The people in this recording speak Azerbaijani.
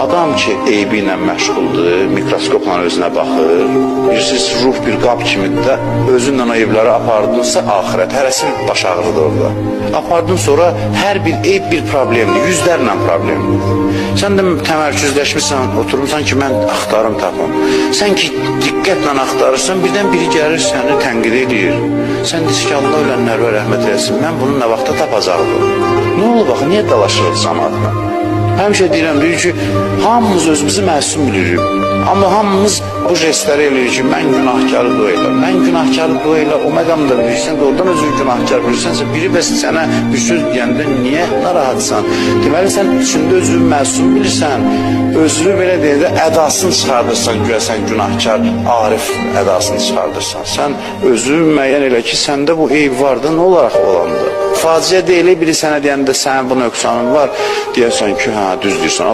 Adam ki eybi ilə məşğuldur, mikroskopla özünə baxır. Bilirsiniz, ruh bir qab kimidir də, özünlə o evləri apardınsa axirət, hərəsi baş ağrıdır orada. Apardın sonra hər bir eyb bir problemdir, yüzlərlə problemdir. Sən də təmərküzləşmirsən, oturmuşsan ki, mən axtarım tapım. Sən ki, diqqətlə axtarırsan, birdən biri gəlir səni tənqid edir. Sən deyirsən ki, Allah ölənlərə rəhmət eləsin, mən bunu nə vaxtda tapacaqdım? Nə olur, baxın, niyə dalaşırıq cəmaatla? Həmişə deyirəm, deyir ki, hamımız özümüzü məsum bilirik. Amma hamımız bu jestləri eləyirik ki, mən günahkarı dua elə. Mən günahkarı dua elə, o məqamda bilirsən, doğrudan özünü günahkar bilirsənsə, biri bəs sənə bir söz deyəndə niyə narahatsan? Deməli, sən içində özünü məsum bilirsən, özünü belə deyəndə ədasını çıxardırsan, güya sən günahkar, arif ədasını çıxardırsan. Sən özünü müəyyən elə ki, səndə bu eyb var da, nə olaraq olandı? Faciə deyil, biri sənə deyəndə sənin bu nöqsanın var, deyərsən ki, hə, düz deyirsən.